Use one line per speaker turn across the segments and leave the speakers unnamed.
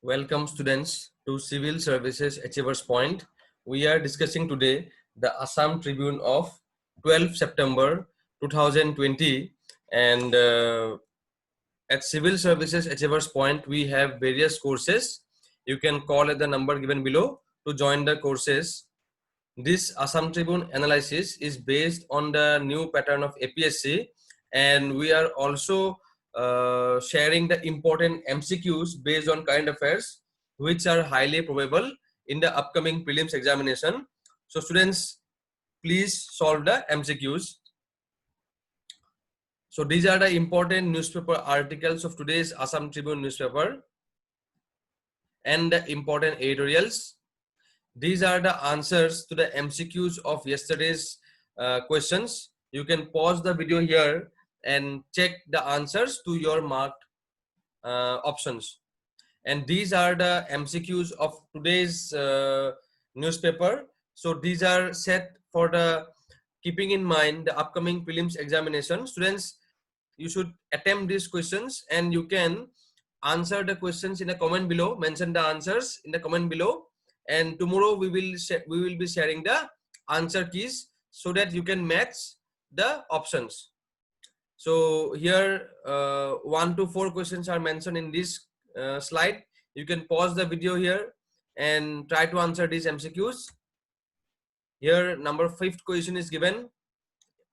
Welcome students to Civil Services Achievers Point. We are discussing today the Assam Tribune of 12 September 2020 and at Civil Services Achievers Point we have various courses. You can call at the number given below to join the courses. This Assam Tribune analysis is based on the new pattern of APSC, and we are also sharing the important MCQs based on current affairs, which are highly probable in the upcoming prelims examination. So students, please solve the MCQs. So these are the important newspaper articles of today's Assam Tribune newspaper and the important editorials. These are the answers to the MCQs of yesterday's questions. You can pause the video here and check the answers to your marked options. And these are the MCQs of today's newspaper. So these are set for the keeping in mind the upcoming prelims examination. Students, you should attempt these questions and you can answer the questions in the comment below. Mention the answers in the comment below. And tomorrow we will be sharing the answer keys so that you can match the options. So here 1 to 4 questions are mentioned in this slide. You can pause the video here and try to answer these MCQs. Here number 5th question is given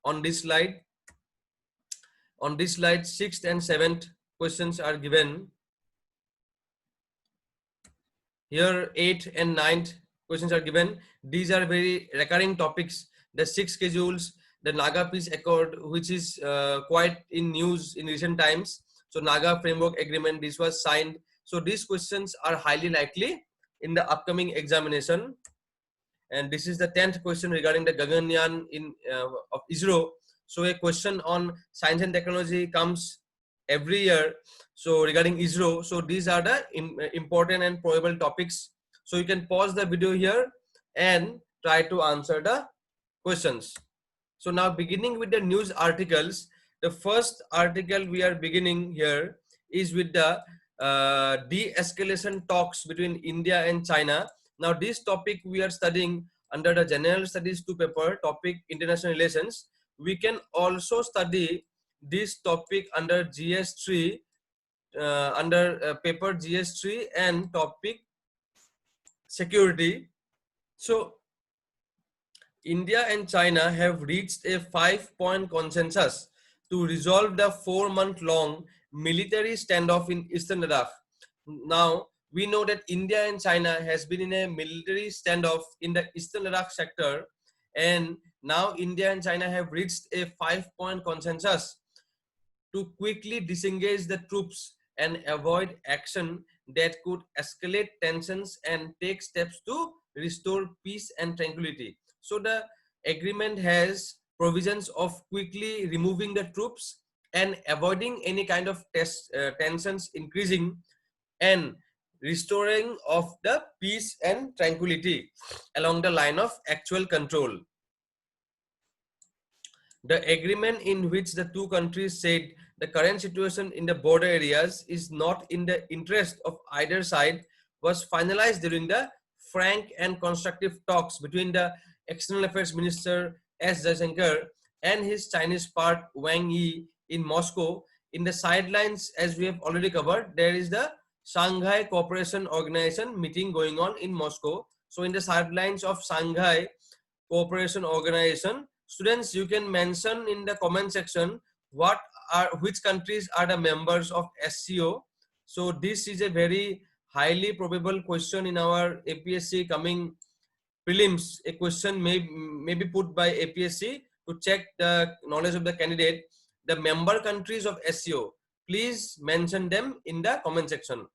on this slide. On this slide 6th and 7th questions are given. Here 8th and 9th questions are given. These are very recurring topics. The 6 schedules, the Naga Peace Accord, which is quite in news in recent times. So Naga Framework Agreement, this was signed. So these questions are highly likely in the upcoming examination. And this is the 10th question regarding the Gaganyaan of ISRO. So a question on science and technology comes every year. So regarding ISRO, so these are the important and probable topics. So you can pause the video here and try to answer the questions. So now beginning with the news articles, the first article we are beginning here is with the de-escalation talks between India and China. Now this topic we are studying under the General Studies 2 paper, topic International Relations. We can also study this topic under GS3, under paper GS3 and topic security. So India and China have reached a 5-point consensus to resolve the 4-month-long military standoff in Eastern Ladakh. Now, we know that India and China has been in a military standoff in the Eastern Ladakh sector, and now India and China have reached a 5-point consensus to quickly disengage the troops and avoid action that could escalate tensions and take steps to restore peace and tranquility. So the agreement has provisions of quickly removing the troops and avoiding any kind of tensions increasing and restoring of the peace and tranquility along the line of actual control. The agreement in which the two countries said the current situation in the border areas is not in the interest of either side was finalized during the frank and constructive talks between the External Affairs Minister S. Jaishankar and his Chinese part Wang Yi in Moscow. In the sidelines, as we have already covered, there is the Shanghai Cooperation Organization meeting going on in Moscow. So in the sidelines of Shanghai Cooperation Organization, students, you can mention in the comment section which countries are the members of SCO. So this is a very highly probable question in our APSC coming prelims. A question may be put by APSC to check the knowledge of the candidate. The member countries of SCO, please mention them in the comment section.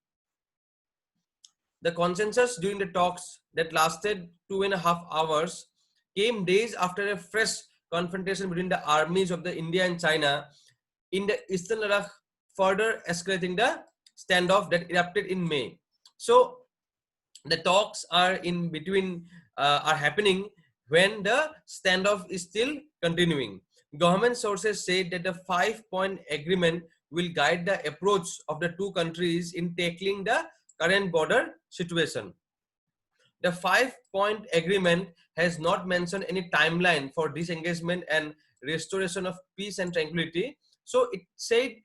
The consensus during the talks that lasted 2.5 hours came days after a fresh confrontation between the armies of the India and China in the Eastern Ladakh, further escalating the standoff that erupted in May. So the talks are in between, are happening when the standoff is still continuing. Government sources said that the 5-point agreement will guide the approach of the two countries in tackling the current border situation. The 5-point agreement has not mentioned any timeline for disengagement and restoration of peace and tranquility. So it said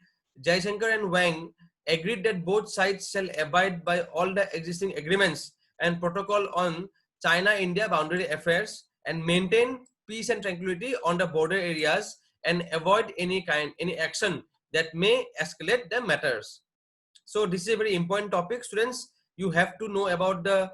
Jaishankar and Wang agreed that both sides shall abide by all the existing agreements and protocol on China-India boundary affairs and maintain peace and tranquility on the border areas and avoid any action that may escalate the matters. So this is a very important topic, students. You have to know about the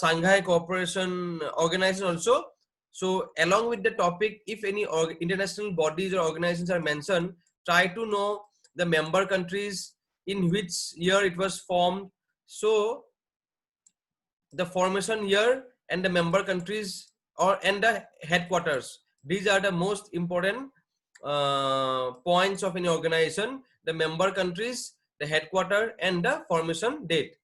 Shanghai Cooperation Organization also. So along with the topic, if any international bodies or organizations are mentioned, try to know the member countries, in which year it was formed. So the formation year and the member countries and the headquarters. These are the most important points of any organization: the member countries, the headquarter, and the formation date.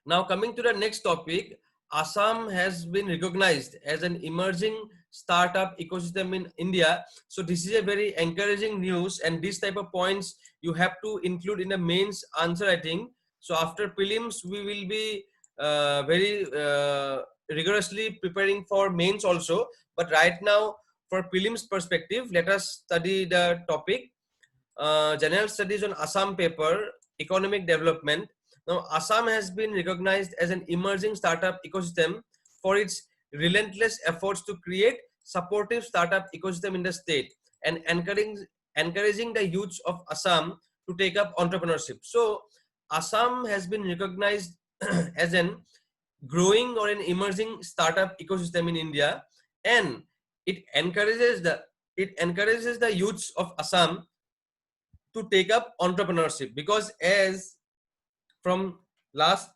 Now coming to the next topic, Assam has been recognized as an emerging startup ecosystem in India. So this is a very encouraging news, and this type of points you have to include in the mains answer writing. So after prelims, we will be very rigorously preparing for mains also. But right now, for prelims perspective, let us study the topic. General Studies on Assam paper, Economic Development. Now, Assam has been recognized as an emerging startup ecosystem for its relentless efforts to create supportive startup ecosystem in the state and encouraging the youth of Assam to take up entrepreneurship. So, Assam has been recognized as an growing or an emerging startup ecosystem in India, and it encourages the youths of Assam to take up entrepreneurship, because as from last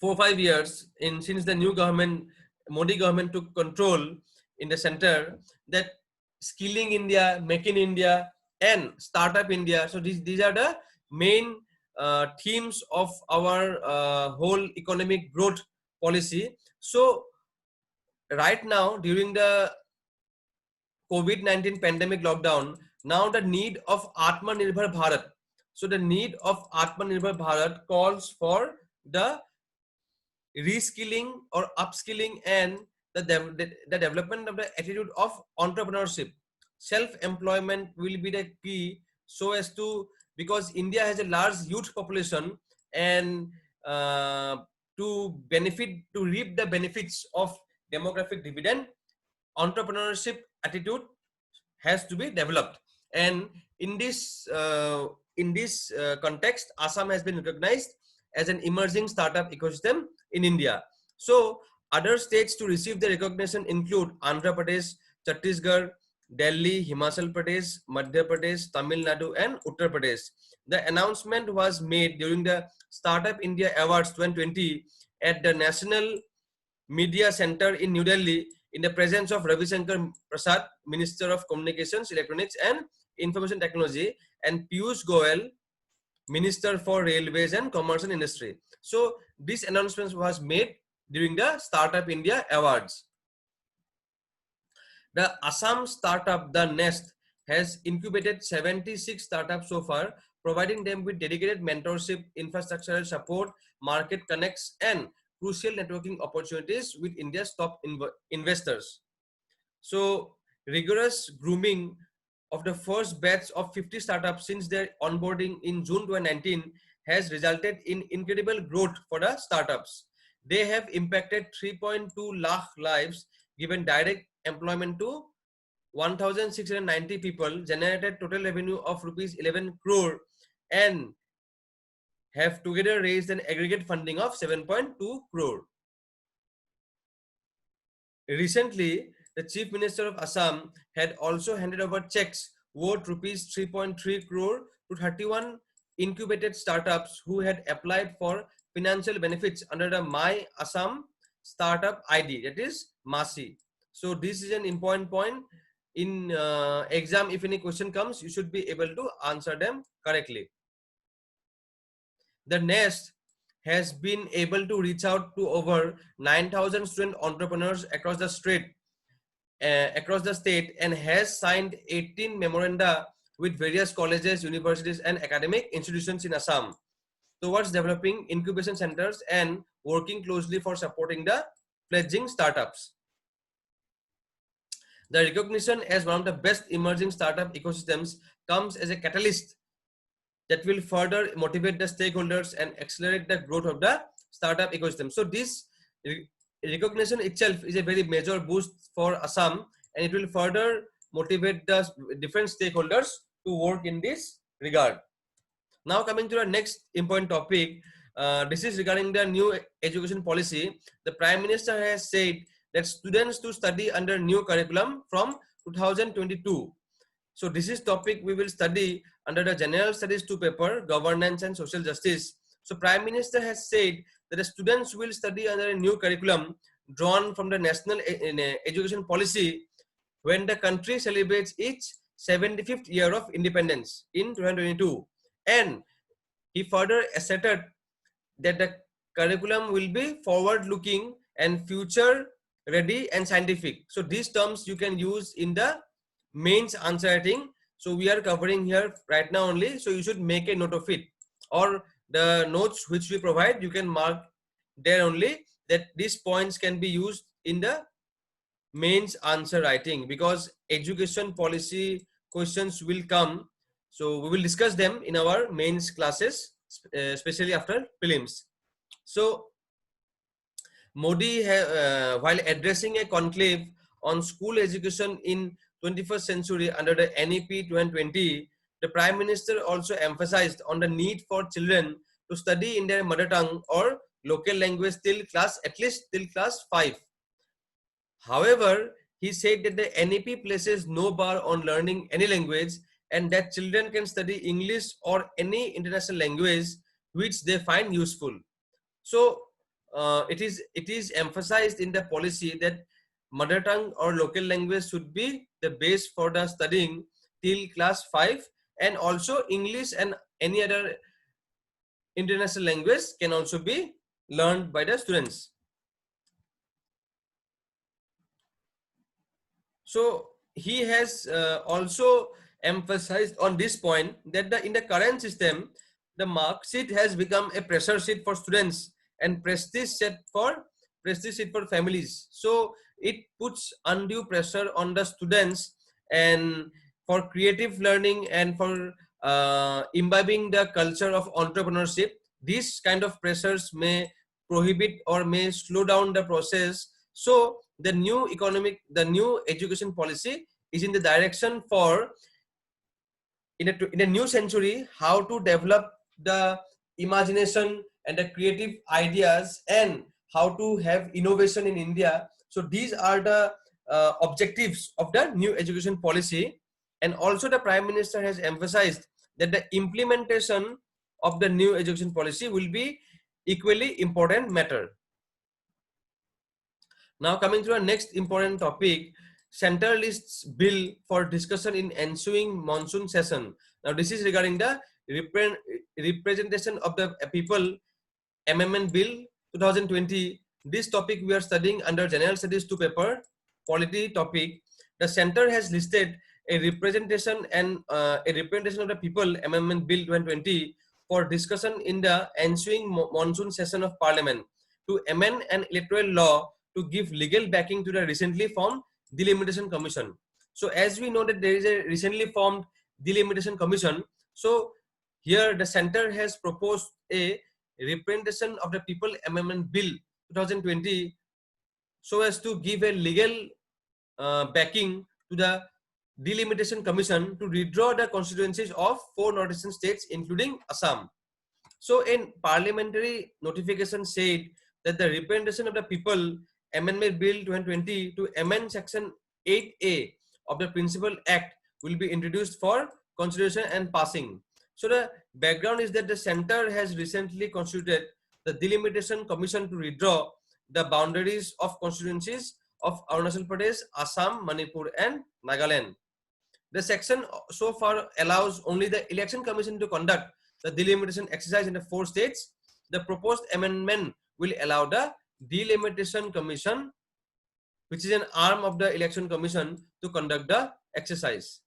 4-5 years since the new government, Modi government, took control in the center, that skilling India, Make in India, and Startup India. So these are the main themes of our whole economic growth policy. So right now, during the COVID-19 pandemic lockdown, now the need of Atmanirbhar Bharat. So the need of Atmanirbhar Bharat calls for the reskilling or upskilling and the development of the attitude of entrepreneurship. Self-employment will be the key, so as to, because India has a large youth population, and to reap the benefits of demographic dividend, entrepreneurship attitude has to be developed. And in this context, Assam has been recognized as an emerging startup ecosystem in India. So other states to receive the recognition include Andhra Pradesh, Chhattisgarh, Delhi, Himachal Pradesh, Madhya Pradesh, Tamil Nadu, and Uttar Pradesh. The announcement was made during the Startup India Awards 2020 at the National Media Center in New Delhi, in the presence of Ravi Shankar Prasad, Minister of Communications, Electronics and Information Technology, and Piyush Goyal, Minister for Railways and Commercial Industry. So this announcement was made during the Startup India Awards. The Assam startup, The Nest, has incubated 76 startups so far, providing them with dedicated mentorship, infrastructural support, market connects, and crucial networking opportunities with India's top investors. So rigorous grooming of the first batch of 50 startups since their onboarding in June 2019 has resulted in incredible growth for the startups. They have impacted 3.2 lakh lives, given direct employment to 1,690 people, generated total revenue of rupees 11 crore, and have together raised an aggregate funding of 7.2 crore. Recently, the Chief Minister of Assam had also handed over checks worth rupees 3.3 crore to 31 incubated startups who had applied for financial benefits under the My Assam Startup ID, that is MASI. So this is an important point. In exam, if any question comes, you should be able to answer them correctly. The Nest has been able to reach out to over 9,000 student entrepreneurs across the state, and has signed 18 memoranda with various colleges, universities, and academic institutions in Assam. towards developing incubation centers and working closely for supporting the fledgling startups. The recognition as one of the best emerging startup ecosystems comes as a catalyst that will further motivate the stakeholders and accelerate the growth of the startup ecosystem. So this recognition itself is a very major boost for Assam, and it will further motivate the different stakeholders to work in this regard. Now coming to the next important topic, this is regarding the new education policy. The Prime Minister has said that students to study under new curriculum from 2022. So this is topic we will study under the General Studies 2 paper, Governance and Social Justice. So Prime Minister has said that the students will study under a new curriculum drawn from the National Education Policy when the country celebrates its 75th year of independence in 2022. And he further asserted that the curriculum will be forward-looking and future-ready and scientific. So these terms you can use in the mains answer writing. So we are covering here right now only. So you should make a note of it, or the notes which we provide, you can mark there only that these points can be used in the mains answer writing, because education policy questions will come. So we will discuss them in our mains classes, especially after prelims. So Modi, while addressing a conclave on school education in 21st century under the NEP 2020, the Prime Minister also emphasized on the need for children to study in their mother tongue or local language at least till class 5. However, he said that the NEP places no bar on learning any language, and that children can study English or any international language which they find useful. So it is emphasized in the policy that mother tongue or local language should be the base for the studying till class 5, and also English and any other international language can also be learned by the students. So he has also emphasized on this point that in the current system, the mark sheet has become a pressure sheet for students and prestige sheet for families. So it puts undue pressure on the students, and for creative learning and for imbibing the culture of entrepreneurship, these kind of pressures may prohibit or may slow down the process. So the new education policy is in the direction for in a new century how to develop the imagination and the creative ideas and how to have innovation in India. So these are the objectives of the new education policy. And also the Prime Minister has emphasized that the implementation of the new education policy will be equally important matter. Now coming to our next important topic, Center lists bill for discussion in ensuing monsoon session. Now this is regarding the representation of the people amendment bill 2020. This topic we are studying under General Studies 2 paper, polity topic. The center has listed a representation of the people amendment bill 2020 for discussion in the ensuing monsoon session of parliament to amend an electoral law to give legal backing to the recently formed Delimitation Commission. So as we know that there is a recently formed Delimitation Commission, so here the center has proposed a representation of the people amendment bill 2020 so as to give a legal backing to the Delimitation Commission to redraw the constituencies of 4 northeastern states including Assam. So in parliamentary notification said that the representation of the people amendment bill 2020 to amend section 8A of the Principal Act will be introduced for consideration and passing. So the background is that the center has recently constituted the Delimitation Commission to redraw the boundaries of constituencies of Arunachal Pradesh, Assam, Manipur and Nagaland. The section so far allows only the Election Commission to conduct the delimitation exercise in the 4 states. The proposed amendment will allow the Delimitation Commission, which is an arm of the Election Commission, to conduct the exercise.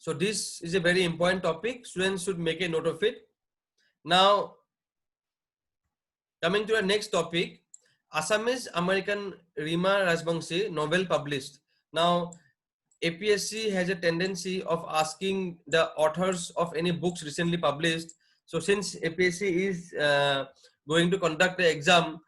So this is a very important topic. Students should make a note of it. Now, coming to the next topic, Assamese American Rima Rajbangshi novel published. Now, APSC has a tendency of asking the authors of any books recently published. So since APSC is going to conduct the exam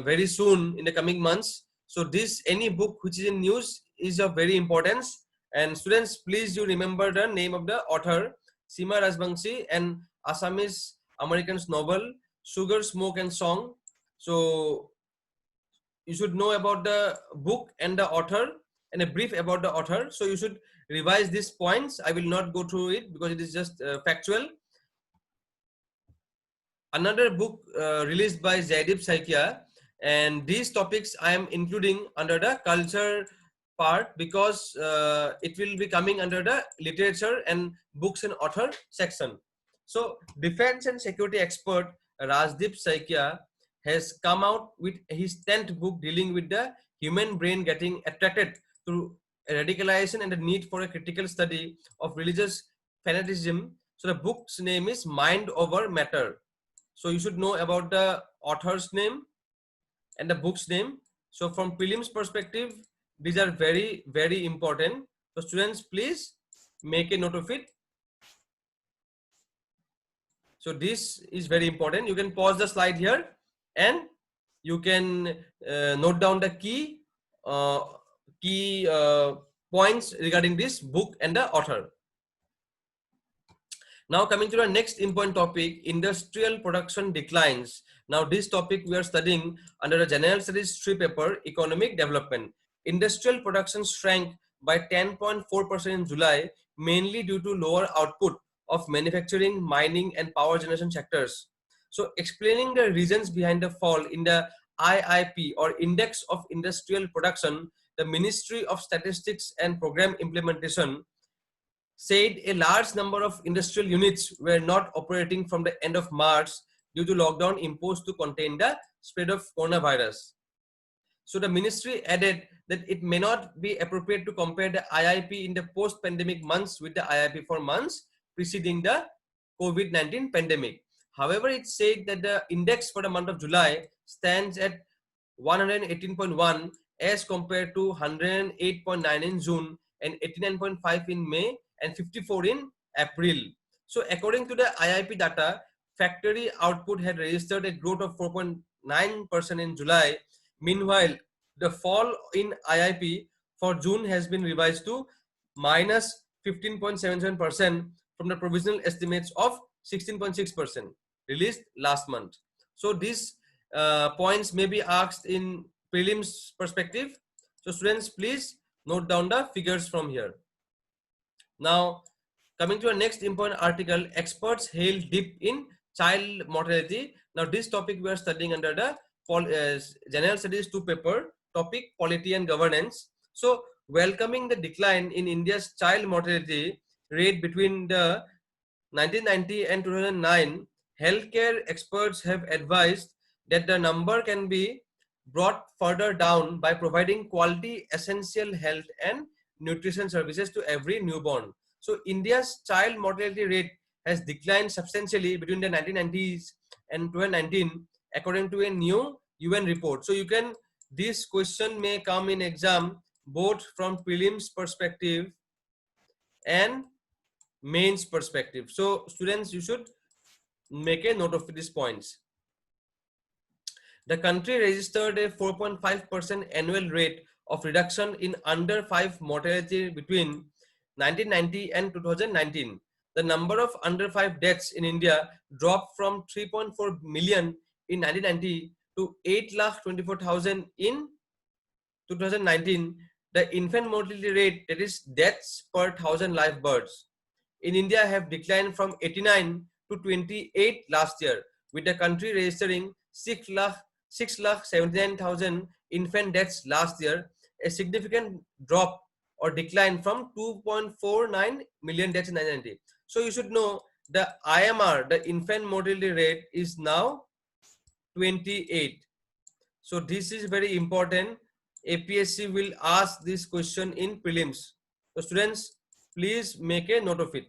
very soon in the coming months, so this any book which is in news is of very importance. And students, please you remember the name of the author, Seema Rajbangshi, and Assamese American's novel Sugar, Smoke and Song. So you should know about the book and the author and a brief about the author. So you should revise these points. I will not go through it because it is just factual. Another book released by Jaideep Saikia, and these topics I am including under the culture part because it will be coming under the literature and books and author section. So defense and security expert Rajdeep Saikia has come out with his 10th book dealing with the human brain getting attracted to radicalization and the need for a critical study of religious fanaticism. So the book's name is Mind Over Matter. So you should know about the author's name and the book's name. So from prelims perspective, these are very, very important. So students, please make a note of it. So this is very important. You can pause the slide here and you can note down the key points regarding this book and the author. Now coming to the next important topic, industrial production declines. Now this topic we are studying under the General Studies 3 paper, Economic Development. Industrial production shrank by 10.4% in July, mainly due to lower output of manufacturing, mining and power generation sectors. So explaining the reasons behind the fall in the IIP or Index of Industrial Production, the Ministry of Statistics and Program Implementation said a large number of industrial units were not operating from the end of March due to lockdown imposed to contain the spread of coronavirus. So the ministry added that it may not be appropriate to compare the IIP in the post-pandemic months with the IIP for months preceding the COVID-19 pandemic. However, it said that the index for the month of July stands at 118.1 as compared to 108.9 in June and 89.5 in May and 54 in April. So according to the IIP data, factory output had registered a growth of 4.9% in July. Meanwhile, the fall in IIP for June has been revised to minus 15.77% from the provisional estimates of 16.6% released last month. So these points may be asked in prelims perspective. So students, please note down the figures from here. Now, coming to our next important article, experts hail dip in child mortality. Now, this topic we are studying under the General Studies 2 paper, topic Polity and Governance. So, welcoming the decline in India's child mortality rate between the 1990 and 2009, healthcare experts have advised that the number can be brought further down by providing quality essential health and nutrition services to every newborn. So India's child mortality rate has declined substantially between the 1990s and 2019 according to a new UN report. So you can, this question may come in exam both from prelims perspective and mains perspective. So students, you should make a note of these points. The country registered a 4.5% annual rate of reduction in under 5 mortality between 1990 and 2019. The number of under 5 deaths in India dropped from 3.4 million in 1990 to 8,24,000 in 2019. The infant mortality rate, that is deaths per 1,000 live births, in India have declined from 89 to 28 last year, with the country registering 6,79,000 infant deaths last year, a significant drop or decline from 2.49 million deaths in 1990. So you should know the IMR, the infant mortality rate, is now 28. So this is very important. APSC will ask this question in prelims. So students, Please make a note of it.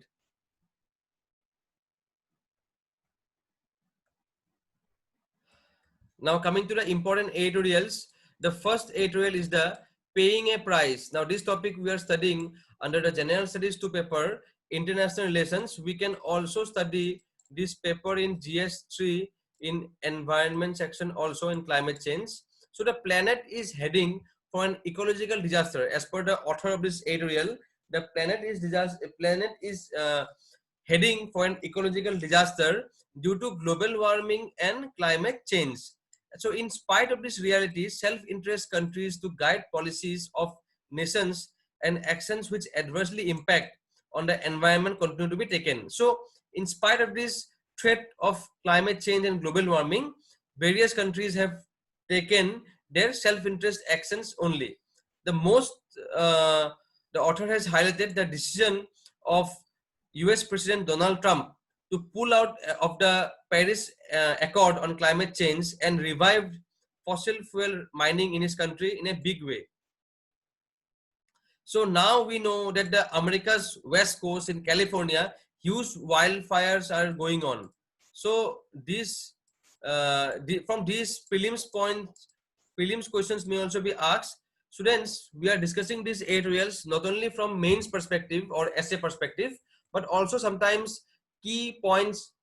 Now coming to the important editorials, the first editorial is the paying a price. Now this topic we are studying under the General Studies 2 paper, International Relations. We can also study this paper in GS3 in environment section, also in climate change. So the planet is heading for an ecological disaster. As per the author of this editorial, the planet is heading for an ecological disaster due to global warming and climate change. So in spite of this reality, self-interest countries to guide policies of nations and actions which adversely impact on the environment continue to be taken. So in spite of this threat of climate change and global warming, various countries have taken their self-interest actions only. The most, the author has highlighted the decision of US President Donald Trump to pull out of the Paris Accord on climate change and revived fossil fuel mining in his country in a big way. So now we know that the America's west coast in California, huge wildfires are going on. So this from these prelims questions may also be asked. Students, we are discussing these editorials not only from mains perspective or essay perspective, but also sometimes key points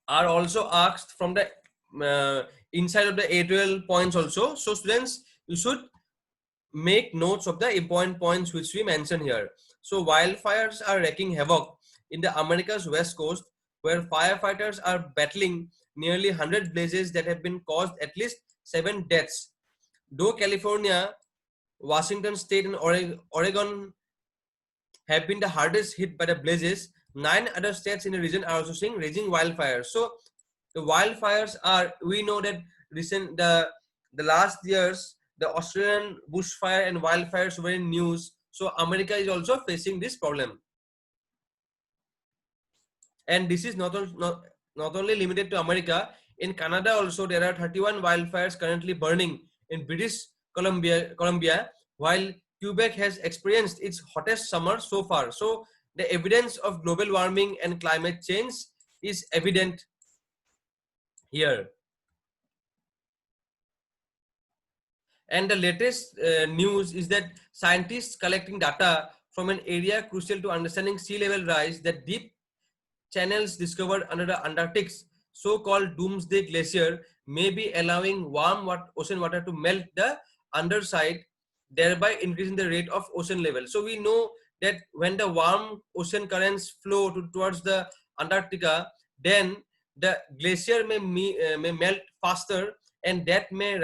are also asked from the inside of the editorial points also. So students, you should make notes of the important points which we mention here. So wildfires are wreaking havoc in the America's west coast, where firefighters are battling nearly 100 blazes that have been caused at least 7 deaths. Though California, Washington State and Oregon have been the hardest hit by the blazes, 9 other states in the region are also seeing raging wildfires. So the wildfires are, we know that the last years, the Australian bushfire and wildfires were in news. So America is also facing this problem. And this is not only limited to America. In Canada also, there are 31 wildfires currently burning in British Columbia, while Quebec has experienced its hottest summer so far. So the evidence of global warming and climate change is evident here. And the latest news is that scientists collecting data from an area crucial to understanding sea level rise, that deep channels discovered under the Antarctic's so-called Doomsday Glacier may be allowing warm ocean water to melt the underside, thereby increasing the rate of ocean level. So we know that when the warm ocean currents flow towards the Antarctica, then the glacier may melt faster, and that may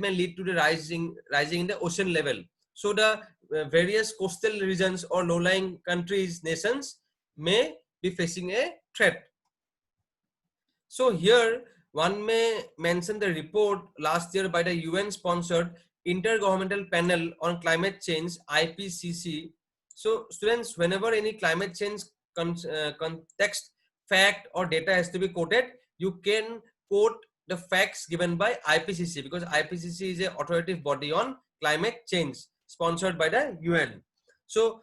lead to the rising in the ocean level. So the various coastal regions or low-lying countries, nations may be facing a threat. So here one may mention the report last year by the UN-sponsored Intergovernmental Panel on Climate Change, IPCC. So students, whenever any climate change context, fact or data has to be quoted, you can quote the facts given by IPCC, because IPCC is an authoritative body on climate change sponsored by the UN. So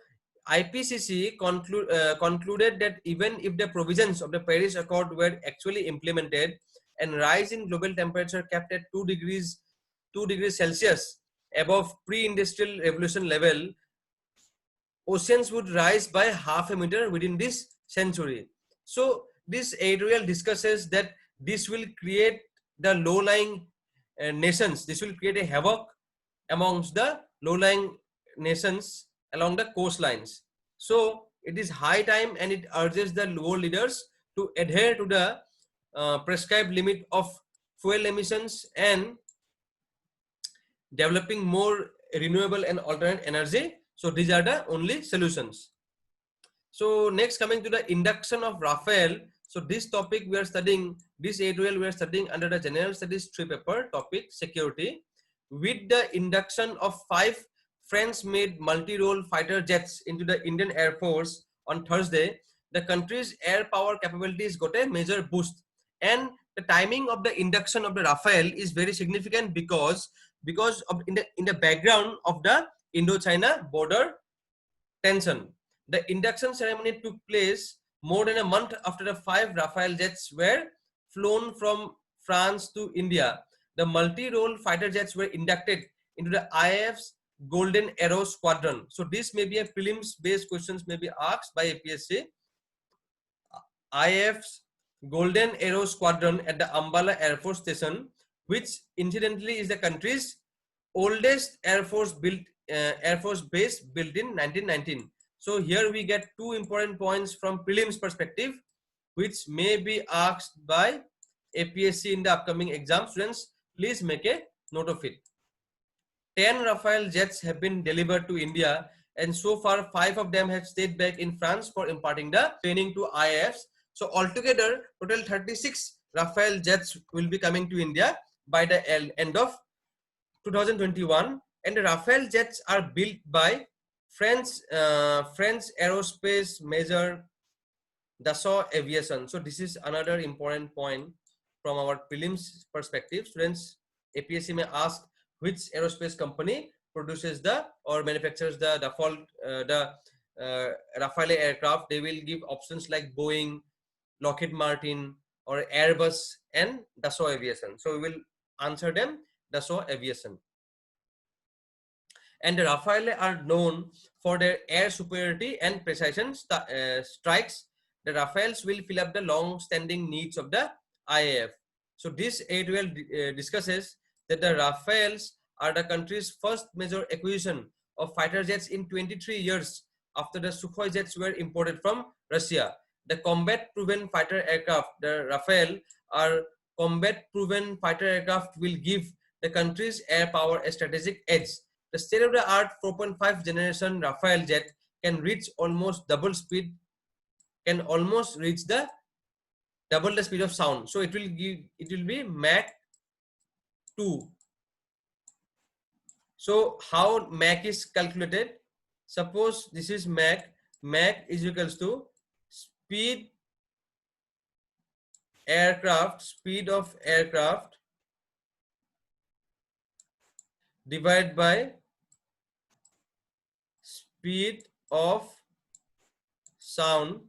IPCC concluded that even if the provisions of the Paris Accord were actually implemented and rise in global temperature kept at 2 degrees Celsius above pre-industrial revolution level, oceans would rise by half a meter within this century. So this editorial discusses that this will create the low-lying nations. This will create a havoc amongst the low-lying nations along the coastlines. So it is high time, and it urges the world leaders to adhere to the prescribed limit of fuel emissions and developing more renewable and alternate energy. So these are the only solutions. So next, coming to the induction of Rafael. So this topic we are studying, this editorial we are studying under the General Studies 3 paper, topic security. With the induction of 5 French-made multi-role fighter jets into the Indian Air Force on Thursday, the country's air power capabilities got a major boost. And the timing of the induction of the Rafael is very significant because of in the background of the Indo-China border tension. The induction ceremony took place more than a month after the 5 Rafale jets were flown from France to India. The multi-role fighter jets were inducted into the IAF's Golden Arrow Squadron. So this may be a prelims-based questions may be asked by APSC. IAF's Golden Arrow Squadron at the Ambala Air Force Station, which incidentally is the country's oldest Air Force base built in 1919. So here we get 2 important points from prelims perspective, which may be asked by APSC in the upcoming exam. Students, please make a note of it. 10 Rafale jets have been delivered to India, and so far 5 of them have stayed back in France for imparting the training to IAFs. So altogether, total 36 Rafale jets will be coming to India by the end of 2021, and the Rafale jets are built by French aerospace major Dassault Aviation. So this is another important point from our prelims perspective. Students, APSC may ask which aerospace company produces or manufactures the Rafale aircraft. They will give options like Boeing, Lockheed Martin, or Airbus and Dassault Aviation. So we will answer them Dassault Aviation. And the Rafale are known for their air superiority and precision strikes. The Rafales will fill up the long-standing needs of the IAF. So this editorial discusses that the Rafales are the country's first major acquisition of fighter jets in 23 years after the Sukhoi jets were imported from Russia. The combat-proven fighter aircraft, the Rafale, are combat-proven fighter aircraft will give the country's air power a strategic edge. The state-of-the-art 4.5 generation Rafale jet can reach almost double speed, can almost reach double the speed of sound. So it will be Mach 2. So how Mach is calculated? Suppose this is Mach. Mach is equals to speed of aircraft divided by speed of sound.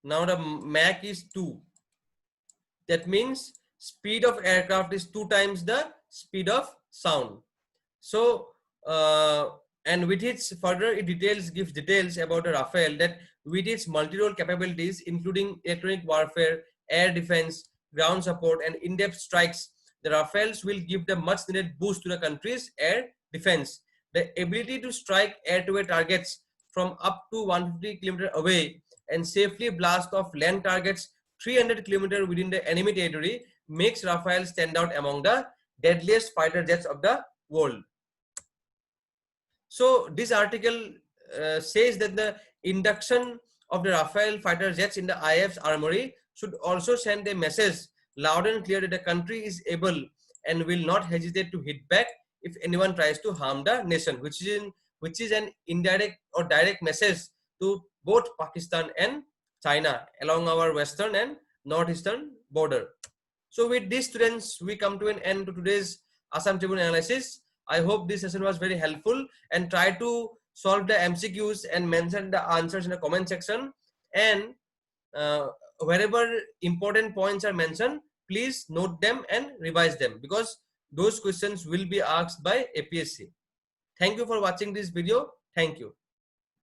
Now the Mach is 2. That means speed of aircraft is 2 times the speed of sound. So and with its further it gives details about the Rafale, that with its multi-role capabilities including electronic warfare, air defense, ground support and in-depth strikes, the Rafales will give the much needed boost to the country's air defense. The ability to strike air-to-air targets from up to 150 km away and safely blast off land targets 300 km within the enemy territory makes Rafale stand out among the deadliest fighter jets of the world. So this article says that the induction of the Rafale fighter jets in the IAF's armory should also send a message loud and clear that the country is able and will not hesitate to hit back if anyone tries to harm the nation, which is an indirect or direct message to both Pakistan and China along our western and northeastern border. So with this, students, we come to an end to today's Assam Tribune analysis. I hope this session was very helpful, and try to solve the MCQs and mention the answers in the comment section. And wherever important points are mentioned, please note them and revise them, because those questions will be asked by APSC. Thank you for watching this video. Thank you.